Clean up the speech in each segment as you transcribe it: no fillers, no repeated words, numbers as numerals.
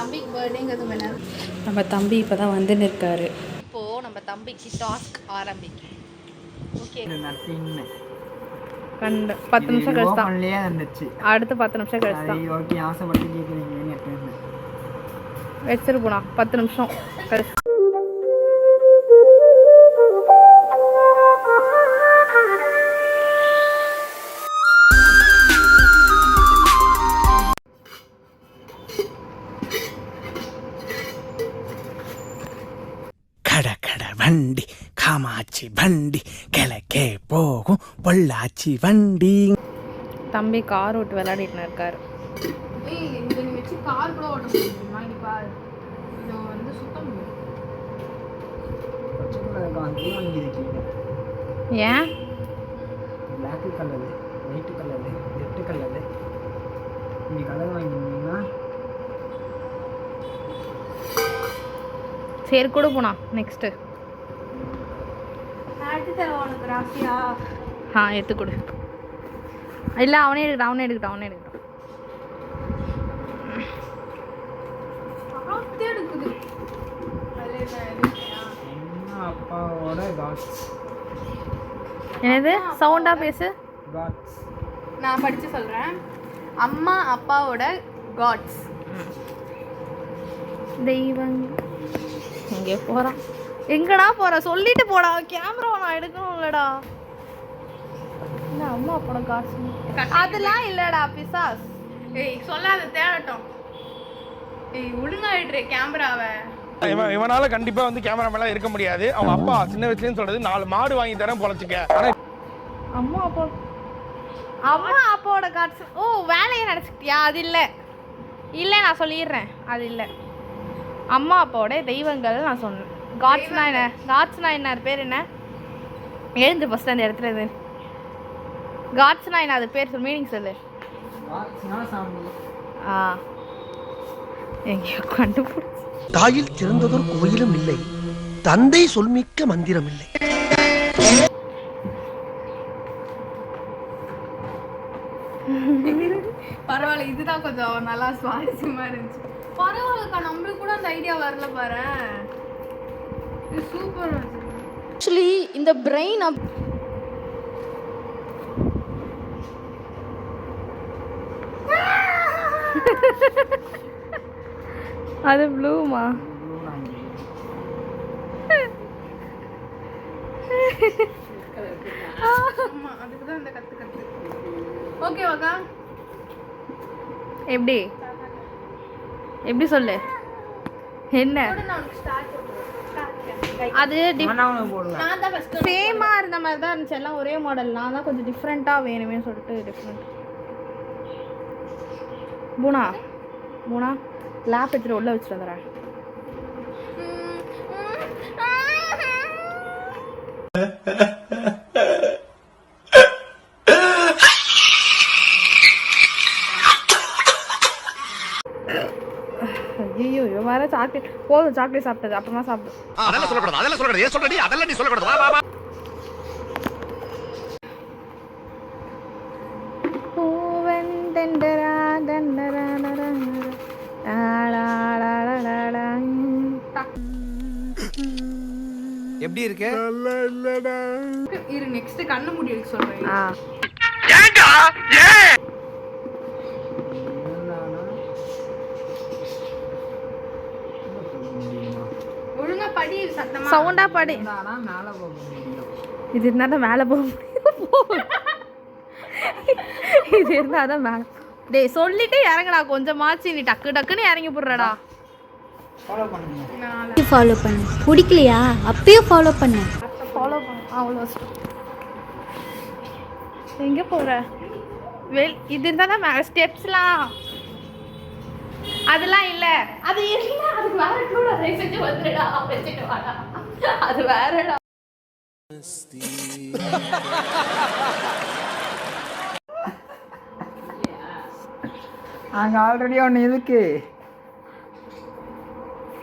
தம்பிக்கு பர்த்டேங்கிறது என்ன? நம்ம தம்பி இப்போ தான் வந்து நிற்காரு. இப்போது நம்ம தம்பிக்கு டாஸ்க் ஆரம்பிக்கும். ஓகே, கண்டு 10 நிமிஷம் கழிச்சு தான் இருந்துச்சு. அடுத்து 10 நிமிஷம் கழிச்சு தான் ஓகே, ஆசைப்பட்டு கேட்குறீங்க. வச்சிரு போனா 10 நிமிஷம் கழிச்சு. கட கட வண்டி காமாட்சி வண்டி கிழக்கே போகும் பொள்ளாச்சி வண்டி. தம்பி கார் ஓட்டு விளையாடிட்டு இருக்காரு. இதை நீ வச்சு கார் கூட ஓட்ட முடியுமா? நீ பாரு, இதை வந்து சுத்தம் ஏன் black colour, white colour, red colour, இந்த கலர் வாங்கினீங்கன்னா சரி கூட போனா நெக்ஸ்ட்டு. உனக்கு ராசியா? எடுத்து கொடு. இல்லை அவனே எடுக்கட்டான். எடுக்குது. அப்பாவோட காட்ஸ். என்னது சவுண்டா பேசு. காட்ஸ் நான் படிச்சு சொல்றேன். அம்மா அப்பாவோட காட்ஸ். தெய்வம் எங்கே போகிறான்? எங்கடா போற? சொல்லிட்டு போடா. கேமராவை நான் எடுக்கணும்லடா. என்ன அம்மா அப்போட காசு அதெல்லாம் இல்லடா பிசாஸ். ஏய் சொல்லாத, தேடட்டும். ஏய் ஒழுங்காயிடுறே கேமராவை. இவனால கண்டிப்பா வந்து கேமரா மேல இருக்க முடியாது. அவங்க அப்பா சின்ன வயசுலன்னு சொல்றது 4 மாடு வாங்கி தரேன் பொழைச்சிக்க. அம்மா அப்பாவோட காட்ஸ். ஓ வேலையை நினச்சிக்கிட்டியா? அது இல்லை நான் சொல்லிடுறேன். அது இல்லை. அம்மா அப்பாவோட தெய்வங்கள் நான் சொன்னேன். காட்ஸ்னா என்ன பேர் என்ன? எழுந்து ஃபஸ்ட் அந்த இடத்துல இருந்து. காட்ஸ்னா என்ன? அது பேர் சொல்லு, மீனிங் சொல்லு. எங்கேயோ கண்டுபிடிச்சு. தாயில் சிறந்ததொரு கோயிலும் இல்லை, தந்தை சொல்மிக்க மந்திரம் இல்லை. பரவாயில்ல, இதுதான் கொஞ்சம் நல்லா சுவாரஸ்யமா இருந்துச்சு. பரவாயில்லக்கா, நம்மளுக்கு கூட அந்த ஐடியா வரல பாரு. சூப்பர். ஆக்சுவலி இந்த பிரெயின் அது ப்ளூமா? அதுக்கு தான் இந்த கத்து. ஓகேவாக்கா? எப்படி சொல்லு? என்ன அது சேமா இருந்த மாதிரி தான் இருந்துச்சு. எல்லாம் ஒரே மாடல். நான் தான் கொஞ்சம் டிஃப்ரெண்டா வேணுமே சொல்லிட்டு டிஃப்ரெண்ட். பூனா லேப் எடுத்துட்டு உள்ள வச்சுட்டு வந்துடுறேன். ஐயோ வேற சாக்லேட். போதும், சாக்லேட் சாப்பிட்டது அப்புறமா சாப்பிடு. அதெல்லாம் சொல்லக்கூடாது. ஏன் சொல்றடி? அதெல்லாம் நீ சொல்லக்கூடாது. வா வா வா. எப்படி இருக்கு? இரு, நெக்ஸ்ட் கண்ணு மூடி எடுக்க சொல்றேன். ஒழுங்கா படி, சத்தமா சவுண்டா படி. மேல போக முடியும். இது இருந்தா தான் மேலே போக முடியும். இது இருந்தா தான் மேலே. டேய் சொல்லிட்டு இறங்கடா கொஞ்சமாச்சு. நீ டக்குன்னு இறங்கி போடுறடா. ஃபாலோ பண்ணுங்க. ஃபாலோ பண்ணு. பிடிக்கலையா? அப்பயும் ஃபாலோ பண்ணு. அவ்வளோ எங்கே போகிற? இது இருந்தால் தான் மேலே ஸ்டெப்ஸ்லாம். அதெல்லாம் இல்லை. அது இல்லை. அதுக்கு வேற கூட செஞ்சு வந்துடா. வச்சுட்டு வாடா. அது வேறடா. அங்கே ஆல்ரெடி ஒன்று இருக்கு.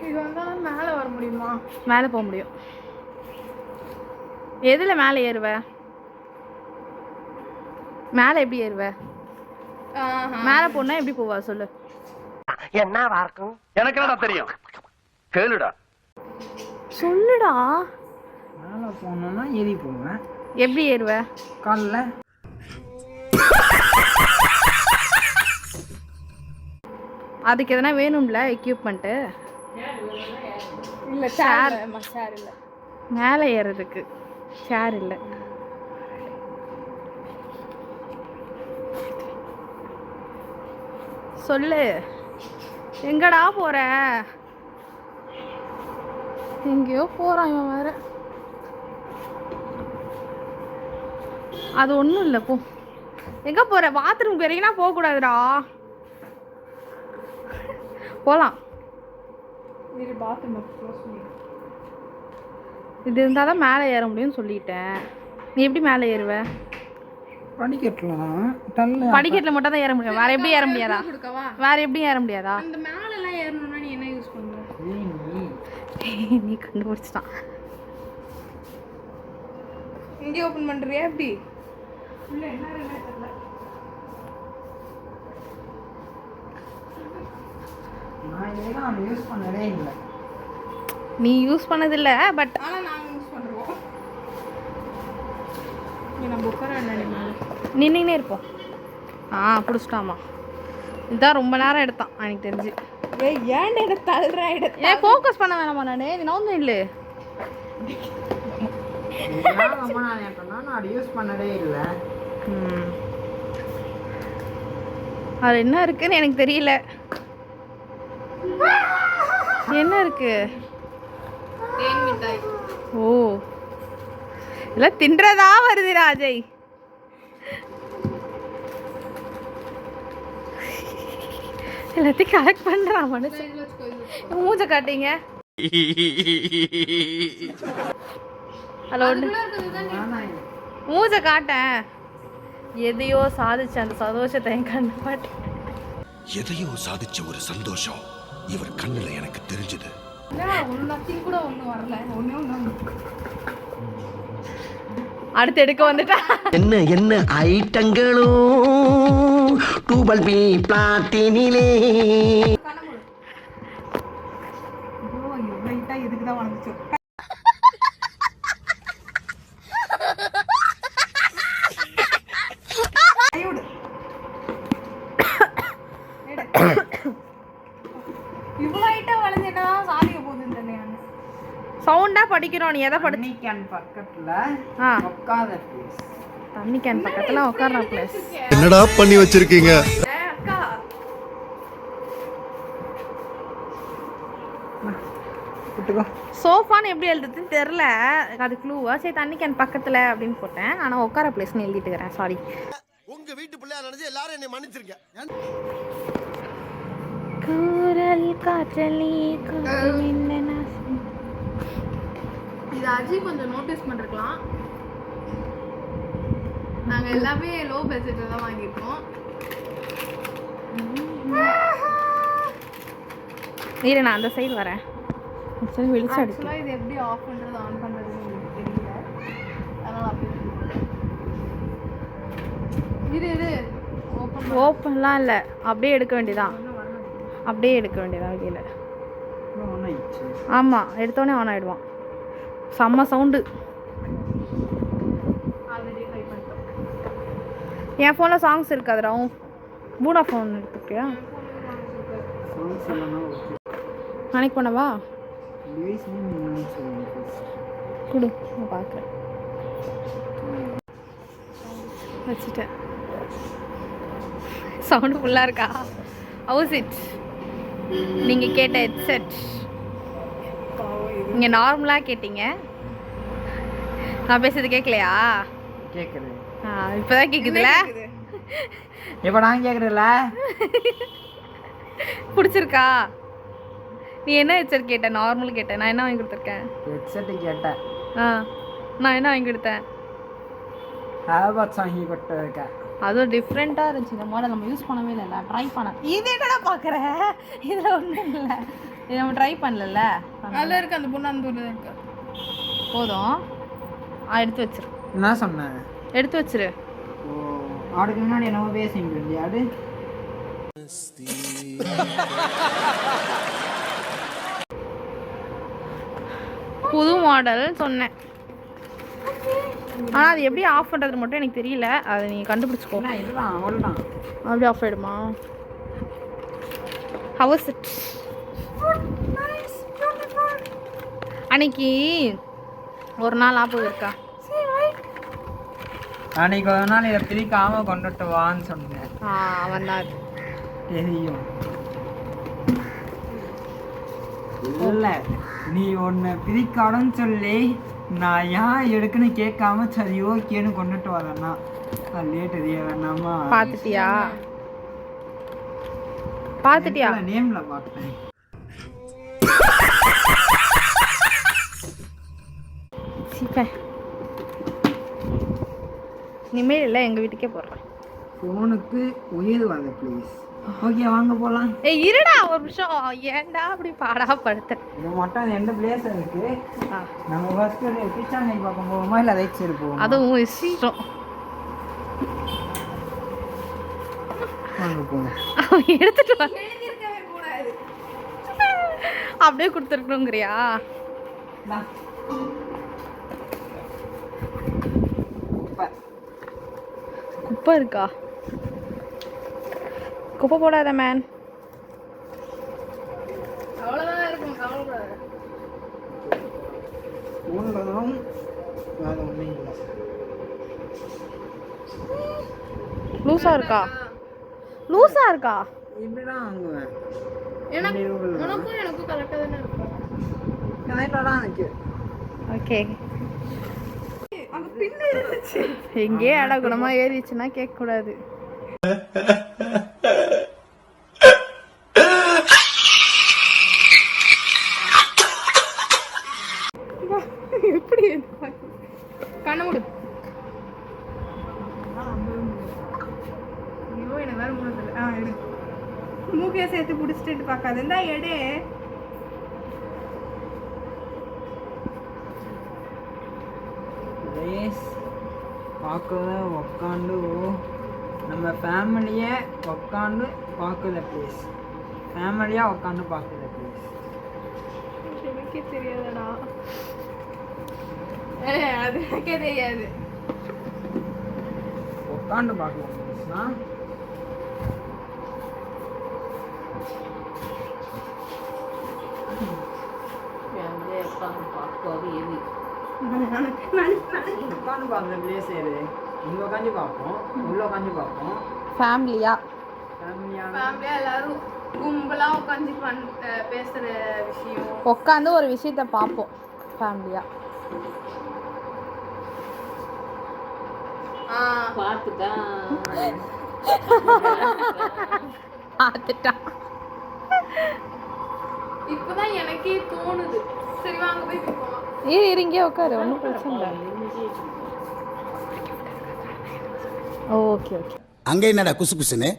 இது வந்தாலும் மேலே வர முடியுமா? மேலே போக முடியும். எதில் மேலே ஏறுவ? மேலே எப்படி ஏறுவ? மேலே போனா எப்படி போவா சொல்லு? என்னவா இருக்கும்? எனக்கு என்னடா தெரியும், கேளுடா. சொல்லுடா. மேலே போகணுன்னா ஏறி போவேன். எப்படி ஏறுவ? காலில். அதுக்கு எதனா வேணும்ல எக்யூப்மெண்ட்டு? இல்ல சேர் இல்ல. மேலே ஏறுறதுக்கு சேர் இல்லை. சொல்லு, எங்கடா போற? எங்கேயோ போறான் இவன் வேற. அது ஒன்றும் இல்லை, போ. எங்க போற? பாத்ரூம் வரைக்கும் போகக்கூடாதுடா. போலாம். இது இருந்தால் தான் மேலே ஏற முடியும்னு சொல்லிட்டேன். நீ எப்படி மேலே ஏறுவ? படிக்கட்டுலாம் தள்ளு. படிக்கட்டில் மட்டும் தான் ஏற முடியும், வேற எப்படி ஏற முடியாதா? கொடுக்கவா? வேற எப்படி ஏற முடியாதா? அந்த மேல எல்லாம் ஏறணும்னா நீ என்ன யூஸ் பண்ற? நீ கண்டுபிடிச்சிட்டான். இங்கே ஓபன் பண்றியா எப்படி? நான் இதெல்லாம் அவன் யூஸ் பண்ணதே இல்லை. நீ யூஸ் பண்ணதில்லை, பட் ஆனா நாங்க யூஸ் பண்றோம். நம்ம உட்கார நின்றுனே இருப்போம். பிடிச்சிட்டாமா. இதுதான் ரொம்ப நேரம் எடுத்தான் எனக்கு தெரிஞ்சு. ஏன் எடுத்து தள்ளுற எடுத்து ஏன் ஃபோக்கஸ் பண்ண வேணாமா? நான் நீ நவுந்து இல்லை. ரொம்ப நான் ஏட்டோன்னா நான் அது யூஸ் பண்ணதே இல்லை. அது என்ன இருக்குன்னு எனக்கு தெரியல. என்ன இருக்கு? தேன் மிட்டாய். ஓ, இதெல்லாம் தின்றதா வருது ராஜய். எல்லாத்தையும் கலெக்ட் பண்றான் மனுஷன். மூஞ்ச காட்டீங்க. ஹலோ, மூஞ்ச காட்டேன். எதையோ சாதிச்ச அந்த சந்தோஷத்தை என் கண்ணு பாட்டு. எதையோ சாதிச்ச ஒரு சந்தோஷம் இவர் கண்ணுல எனக்கு தெரிஞ்சது. கூட ஒன்றும் வரல. அடுத்து எடுக்க வந்துட்டா. என்ன என்ன ஐட்டங்களோ டூபல் பி பிளாட்டினிலே. இதுக்கு தான் வந்துச்சு. இவ்வளோ ஹைட்டா வளர்ந்து என்னதான் சாதிக்க போகுதுன்னு தெரியல. சவுண்டா படிக்கிறோம். நீ எதை படிச்சு? தண்ணி கேன் பக்கத்துல ஆ, உட்காத ப்ளீஸ். தண்ணி கேன் பக்கத்துல உட்கார்ற பிளேஸ். என்னடா பண்ணி வச்சிருக்கீங்க? அக்கா, விட்டுக்கோ. சோஃபான்னு எப்படி எழுதுறதுன்னு தெரில. அது க்ளூவா? சரி, தண்ணி கேன் பக்கத்துல அப்படின்னு போட்டேன். ஆனால் உட்கார பிளேஸ்னு எழுதிட்டு இருக்கிறேன். சாரி. உங்க வீட்டு பிள்ளையா நினைச்சு எல்லாரும் என்னை மன்னிச்சிருக்கேன். கூரல் காற்றலி இது அஜய் கொஞ்சம் நோட்டீஸ் பண்ணிருக்கலாம். நாங்க எல்லாமே லோ பட்ஜெட்ல தான் வாங்கியிருக்கோம். நீரை நான் அந்த சைடு வரேன். சரி, வெளிச்சம் அடிக்கும். ஆக்சுவலாக இது எப்படி ஆஃப் பண்ணுறது ஆன் பண்ணுறதுன்னு எனக்கு தெரியல. அதனால் அப்படி இது ஓப்பன்லாம் இல்லை, அப்படியே எடுக்க வேண்டியதான். அப்படியே எடுக்க வேண்டியதான் வெளியில். ஆமாம், எடுத்தோடனே ஆன் ஆகிடுவான். செம்ம சவுண்டு. ஆல்ரெடி ட்ரை பண்ணிட்டோம். என் ஃபோனில் சாங்ஸ் இருக்காதுடா. பூனா ஃபோன் எடுத்துக்கியா? நாளைக்கு பண்ணவா? கொடு, நான் பார்க்குறேன். வச்சுட்டேன். சவுண்டு ஃபுல்லாக இருக்கா? ஹவுஸ் இட் நீங்கள் கேட்ட ஹெட்செட். நீங்கள் நார்மலாக கேட்டீங்க. நான் பேசுறது கேட்கலையா? கேட்குது. இப்போ தான் கேட்குதுல்ல? இப்போ நான் கேட்குறேன்ல. பிடிச்சிருக்கா? நீ என்ன ஹெட்செட் கேட்ட? நார்மல் கேட்டேன். நான் என்ன வாங்கி கொடுத்துருக்கேன்? ஹெட்செட்டு கேட்டேன். நான் என்ன வாங்கி கொடுத்தேன்? ஹேர்பட்ஸ் வாங்கி கொடுத்துருக்கேன். அதுவும் டிஃப்ரெண்ட்டாக இருந்துச்சு. இந்த மாடல் நம்ம யூஸ் பண்ணவே இல்லைல்ல, ட்ரை பண்ண. இது என்னடா பார்க்குற? இதில் ஒன்றும் இல்லை, இது நம்ம ட்ரை பண்ணல. நல்லா இருக்கு. அந்த பொண்ணு அந்த பொண்ணு இருக்கு. போதும், எடுத்து வச்சிரு. என்ன சொன்னேன்? எடுத்து வச்சிரு. ஓ, அதுக்கு முன்னாடி என்னவோ பேசிங்க இல்லையா? அது புது மாடல் சொன்னேன். ஆனால் அது எப்படி ஆஃப் பண்ணுறது மட்டும் எனக்கு தெரியல. அதை நீங்கள் கண்டுபிடிச்சிக்கோ. இதுதான் அவ்வளோதான். அப்படி ஆஃப் ஆகிடுமா? How is it? அன்னைக்கு ஒரு நாள் ஞாபகம் இருக்கா? அன்னைக்கு ஒரு நாள் இதை பிரிக்காம கொண்டுட்டு வான்னு சொன்னேன். வந்தார் தெரியும். இல்லை, நீ ஒன்று பிரிக்காடன்னு சொல்லி நான் ஏன் எடுக்குன்னு கேட்காம சரி ஓகேன்னு கொண்டுட்டு வரேன்னா லேட் தெரிய வேணாமா? பார்த்துட்டியா? நேம்ல பார்த்தேன். இனிமேல் இல்லை, எங்கள் வீட்டுக்கே போடுறேன். ஃபோனுக்கு உயிர் வாங்க ப்ளீஸ். ஓகே வாங்க போகலாம். ஏய் இருடா ஒரு நிமிஷம். ஏன்டா அப்படி பாடாப்படுத்த? இது மட்டும் எந்த பிளேஸ் இருக்கு? நம்ம ஃபர்ஸ்ட் கிச்சனை பார்க்க போவோமா இல்லை ரைட் சைடு போவோமா? அதுவும் இஷ்டம். வாங்க போவோம். எடுத்துட்டு வா. அப்படியே கொடுத்துருக்கணுங்கிறியா? குப்பை இருக்கா? குப்பை போடாத மேன். அவ்வளோதான் இருக்கும், கவலைப்படாத. ஃபோனில் வேறு ஒன்றும் இல்லை. லூஸா இருக்கா? இப்படிதான் வாங்குவேன். உனக்கும் எனக்கும் கரெக்டாக தானே இருக்கும். கரெக்டாக தான் இருக்கு. ஓகே. எங்கேயே அடகுணமா ஏறிச்சுன்னா கேட்க கூடாது. எப்படி கண்ண முடி. ஐயோ எனக்கு வேற மூணு எடு. மூக்கையை சேர்த்து பிடிச்சிட்டு பார்க்காது. இருந்தா எடு. பார்க்கல உக்காந்து நம்ம ஃபேமிலியை உக்காந்து பார்க்கல ப்ளீஸ். ஃபேமிலியாக உக்காந்து பார்க்கல ப்ளீஸ். எனக்கே தெரியாதடா. அது எனக்கே தெரியாது. உட்காந்து பார்க்கலாம் ப்ளீஸ்னா. உட்காந்து பார்க்குற பிளேஸ் எது? இங்கே உட்காந்து பார்ப்போம், உள்ள உட்காந்து பார்ப்போம். ஃபேமிலியா எல்லாரும் கும்பலா உட்காந்து பேசுற விஷயம். உட்காந்து ஒரு விஷயத்த பார்ப்போம் ஃபேமிலியா. பார்த்துட்டான். இப்பதான் எனக்கே தோணுது. சரி வாங்க போய் போலாம். இங்கே உட்காரு, ஒன்றும் பிரச்சனை இல்லை. Okay okay. அங்கே என்னடா குசு குசுன்னு?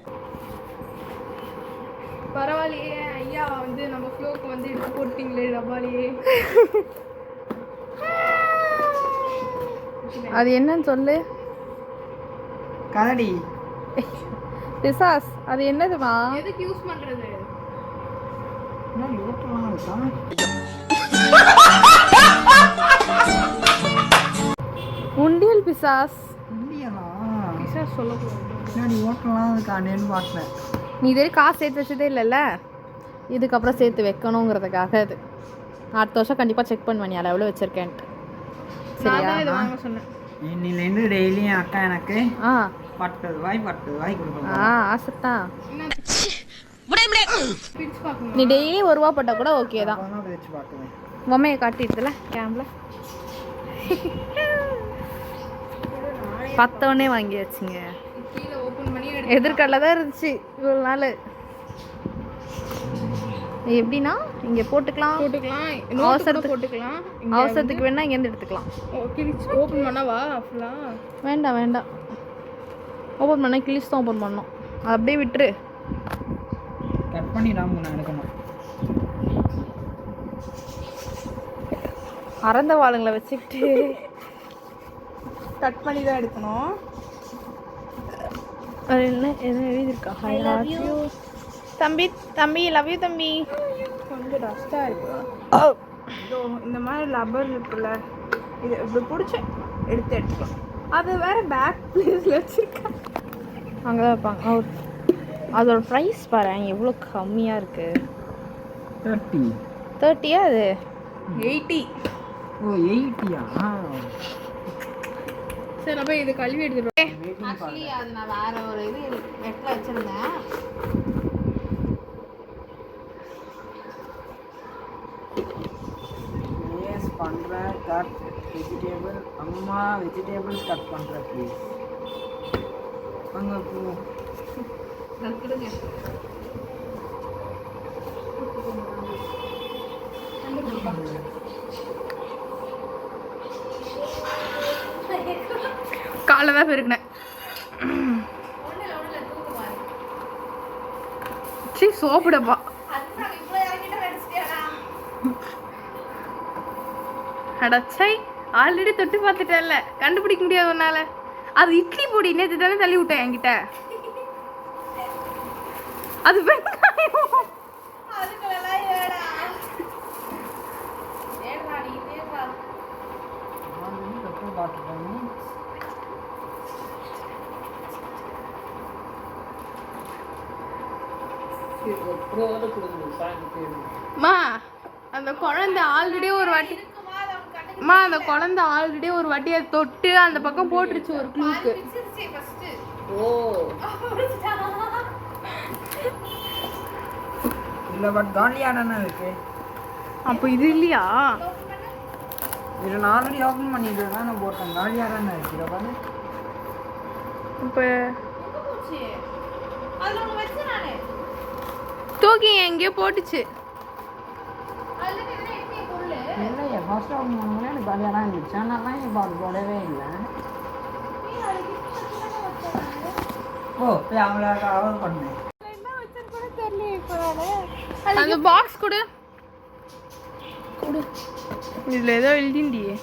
பரவாயில்லையே ஐயா, வந்து நம்ம ஃப்ளோக்கு வந்து எடுத்து போட்டீங்களே டபாலியே. அது என்னன்னு சொல்லு. கரடி. பிசாஸ். அது என்னதுமா? எதுக்கு யூஸ் பண்றது? என்ன யோட்டலாம் இருக்கா? உண்டியல் பிசாஸ். இந்தியனா? பிசாஸ் சொல்லக்கூடாது. முன்னாடி ஓட்டலாம் இருக்கானேன்னு பார்த்தேன். நீ இது வரைக்கும் காசு சேர்த்து வச்சதே இல்லைல்ல, இதுக்கப்புறம் சேர்த்து வைக்கணுங்கிறதுக்காக அது. அடுத்த வருஷம் கண்டிப்பாக செக் பண்ணுவேன் நீ அதில் எவ்வளோ வச்சுருக்கேன்ட்டு. சரியா? இதை வாங்க சொன்னேன். இன்னிலேருந்து டெய்லியும் அக்கா எனக்கு 10 ரூபாய் கொடுக்கணும். ஆசைத்தான். பிரிச்சு பார்க்கணும். நீ டெய்லி 1 ரூபா போட்டால் கூட ஓகே தான். வச்சு பார்க்குவேன். பொம்மையை காட்டிடுதுல கேம்ல. 10 வாங்கி வச்சுங்க. கீழே ஓபன் பண்ணி எதிர்கடல தான் இருந்துச்சு இவ்வளோ நாள். எப்படின்னா இங்கே போட்டுக்கலாம், போட்டுக்கலாம். அவசரத்துக்கு வேணா இங்கேருந்து எடுத்துக்கலாம். ஓபன் பண்ணவா? ஃபுல்லா வேண்டாம், ஓப்பன் பண்ண கிளிஸ் தான் ஓப்பன் பண்ணோம். அது அப்படியே விட்டுரு. கட் பண்ணிடாம நான் எடுக்கணும். அறந்த வாளுங்களை வச்சுக்கிட்டு கட் பண்ணி தான் எடுக்கணும். அது என்ன எழுதியிருக்கா? ஐ லவ் யூ தம்பி தம்பி லவ் யூ தம்பி. கொஞ்சம் டஸ்ட்டாக இருக்கு. இதோ இந்த மாதிரி லப்பர் இருக்குல்ல, இது இப்படி பிடிச்சி எடுத்துக்கலாம். அது வேற பேக் பிளேஸில் வச்சுருக்கேன். அங்கே தான் வைப்பாங்க. அதோட ப்ரைஸ் பாரு எவ்வளோ கம்மியாக இருக்குது. 30 அது 80. ஓ 80யா? சரி அப்போ இது கழுவி எடுத்துருவேன். ஆக்சுவலி அது நான் வேற ஒரு இது நெட்டில் வச்சுருந்தேன். பண்ணுறேன். Cut vegetable. அம்மா வெஜிடேபிள்ஸ் கட் பண்ணுறேன் ப்ளீஸ். அங்கே போ. காலைல தான் போயிருக்கேன். சரி சோப்பிடப்பா. அடச்சை ஆல்ரெடி தொட்டு பார்த்துட்டேன்ல, கண்டுபிடிக்க முடியாது உன்னால. அது இட்லி பொடி நேற்று தானே தள்ளி விட்டேன் என்கிட்ட. அது வெங்காயம். மா அந்த குழந்தை ஆல்ரெடி ஒரு வாட்டி அந்த குழந்தை ஆல்ரெடி ஒரு வாட்டி அதை தொட்டு அந்த பக்கம் போட்டுருச்சு ஒரு க்ளூக்கு. ஓ இல்லை பட் காலியாக தானே இருக்கு. அப்போ இது இல்லையா? இதை நான் ஆல்ரெடி ஓப்பன் பண்ணிட்டு தானே போட்டேன். காலியாக தானே இருக்கு. இதை பாரு. இப்போ தூக்கி எங்கேயோ போட்டுச்சு. இல்லையே ஃபர்ஸ்ட் ஓப்பன் பண்ணும்போது எனக்கு காலியாக தான் இருந்துச்சு. ஆனால் இப்போ அது போடவே இல்லை. ஓ போய் அவங்கள கவர் பண்ணேன். அந்த பாக்ஸ் கொடு. இதில் ஏதோ எழுதிண்டியே.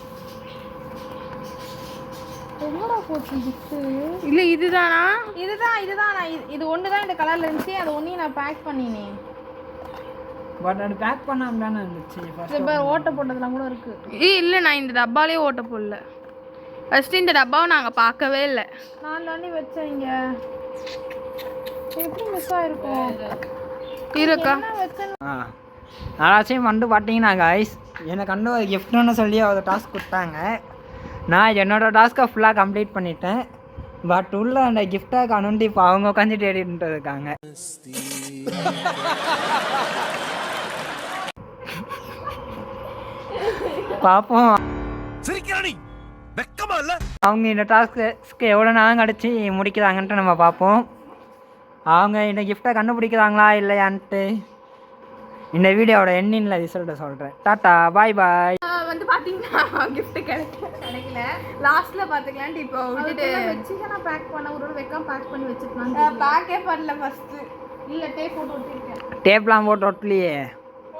இல்லை இதுதானா? இதுதான் நான் இது ஒன்று தான் இந்த கலரில் இருந்துச்சு. அது ஒன்றையும் நான் பேக் பண்ணினேன். பட் அது பேக் பண்ணாமல் தானே இருந்துச்சு. இப்போ ஓட்டை போட்டதெல்லாம் கூட இருக்கு. இல்லை நான் இந்த டப்பாலே ஓட்டை போடல. ஃபஸ்ட்டு இந்த டப்பாவை நாங்கள் பார்க்கவே இல்லை. நான் தானே வச்சேன். இங்கே எப்படி மிஸ் ஆகிருக்கும் இருக்கா? யாராச்சும் வந்து பார்த்தீங்கன்னா காய்ஸ் எனக்கு வந்து ஒரு கிஃப்ட்னு சொல்லி ஒரு டாஸ்க் கொடுத்தாங்க. நான் என்னோடய டாஸ்க்கை ஃபுல்லாக கம்ப்ளீட் பண்ணிட்டேன். பட் உள்ள அந்த கிஃப்டை காணுன்ட்டு இப்போ அவங்க உட்காந்து தேடிட்டு இருக்காங்க. பார்ப்போம் அவங்க இந்த டாஸ்க்கு எவ்வளோ நேரம் கழிச்சு முடிக்கிறாங்கன்ட்டு நம்ம பார்ப்போம். அவங்க இந்த கிஃப்டை கண்டுபிடிக்கிறாங்களா இல்லையான்ட்டு இந்த வீடியோவோட எண்ணில் ரிசல்ட்டை சொல்கிறேன். டாட்டா பாய் பாய். வந்து பார்த்தீங்கன்னா கிஃப்ட்டு கிடைக்கல. லாஸ்ட்டில் பார்த்துக்கலான்ட்டு இப்போ விட்டுட்டு வச்சு நான் பேக் பண்ண ஒரு வைக்காம பேக் பண்ணி வச்சுருக்கேன். பேக்கே பண்ணல ஃபஸ்ட்டு. இல்லை டேப் போட்டு ஒட்டிருக்கேன். டேப்லாம் போட்டு ஒட்டலையே.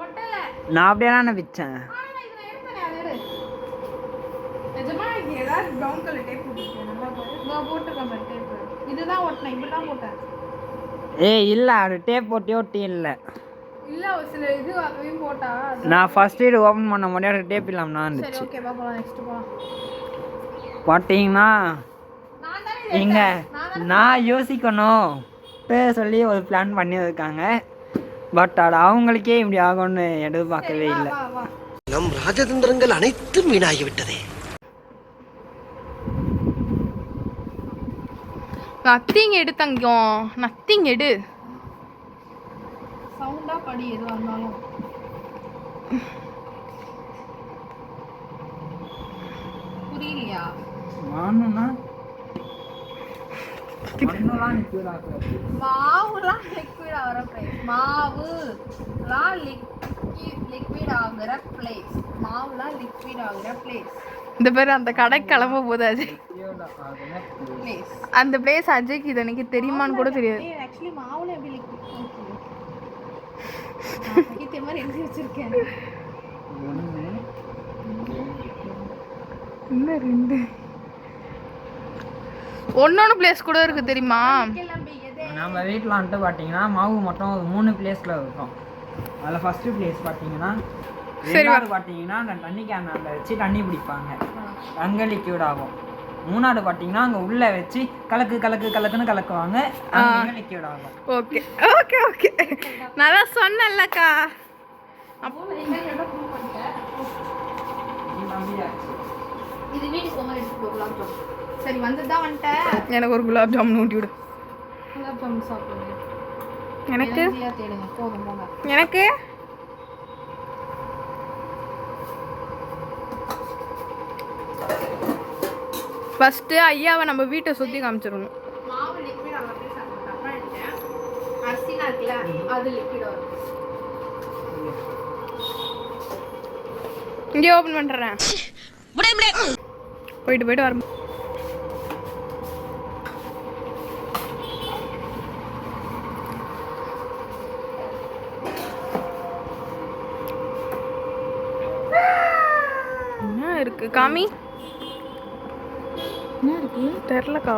ஒட்டலை. நான் அப்படியே தானே வச்சேன். ஏதாவது ப்ரௌன் கலர் டேப் போட்டுருக்கேன். நல்லா நான் போட்டுருக்கேன் பாரு டேப்பு. இதுதான் ஒட்டினேன். இப்படி தான் போட்டேன். இல்லை அது டேப் போட்டி ஒட்டி இல்லை. இல்லை ஒரு சில இது அதையும் போட்டா. நான் ஃபர்ஸ்ட் இது ஓப்பன் பண்ண முடியாது டேப் இல்லாமல் தான் சரி இருந்துச்சு. ஓகே போகலாம். நெக்ஸ்ட் போகலாம். பார்த்தீங்கன்னா இங்கே நான் யோசிக்கணும் சொல்லி ஒரு பிளான் பண்ணியிருக்காங்க. பட் அது அவங்களுக்கே இப்படி ஆகும்னு எதிர்பார்க்கவே இல்லை. நம் ராஜதந்திரங்கள் அனைத்தும் வீணாகிவிட்டதே. நத்திங் எடு தங்கம். நத்திங் எடு. சவுண்டாக படி எதுவாக இருந்தாலும். புரியலையா? மாவுலாம் லிக்விட் ஆகிற பிளேஸ். மாவுலாம் லிக்விட் ஆகிற பிளேஸ். மாவுலாம் லிக்விட் ஆகிற பிளேஸ். இந்த பேர் அந்த கடை கிளம்ப போது அஜய். அந்த பிளேஸ் அஜய்க்கு இது எனக்கு தெரியுமான்னு கூட தெரியாது. ஆக்சுவலி மாவுல எப்படி லிக்விட் இதே மாதிரி எழுதி வச்சிருக்கேன். இன்னும் 2 ஒன்னொன்று பிளேஸ் கூட இருக்கு தெரியுமா? நம்ம வீட்டில் வந்துட்டு பார்த்தீங்கன்னா மாவு மட்டும் ஒரு 3 பிளேஸில் இருக்கும். அதில் ஃபஸ்ட்டு பிளேஸ் பார்த்தீங்கன்னா ரெண்டாவது பார்த்தீங்கன்னா அந்த தண்ணி கேன் அதில் வச்சு தண்ணி பிடிப்பாங்க, அங்கே லிக்யூட் ஆகும். மூணாவது பார்த்தீங்கன்னா அங்கே உள்ளே வச்சு கலக்குன்னு கலக்குவாங்க, அங்கே லிக்யூட் ஆகும். ஓகே ஓகே ஓகே நல்லா சொன்னல்லக்கா. இது வீட்டுக்கு போகும்போது எடுத்துட்டு போ குலாப் ஜாமுன். சரி வந்துதான் வந்துட்டேன். எனக்கு ஒரு குலாப் ஜாமுன் ஊட்டி விடு. குலாப் ஜாமுன் சாப்பிடுங்க. எனக்கு தேடுங்க போதும் போங்க. எனக்கு ஃபஸ்ட்டு ஐயாவை நம்ம வீட்டை சுற்றி காமிச்சிடணும். மாவு லிக்விட் அங்கே போய் சாப்பிட்டு அப்புறம் எடுத்தேன். அரிசிலாம் இருக்குல்ல அது லிக்விட் வரும். இங்கே ஓப்பன் பண்ணுறேன். போயிட்டு வரும். என்ன இருக்கு காமி? என்ன இருக்கு தெரிலக்கா.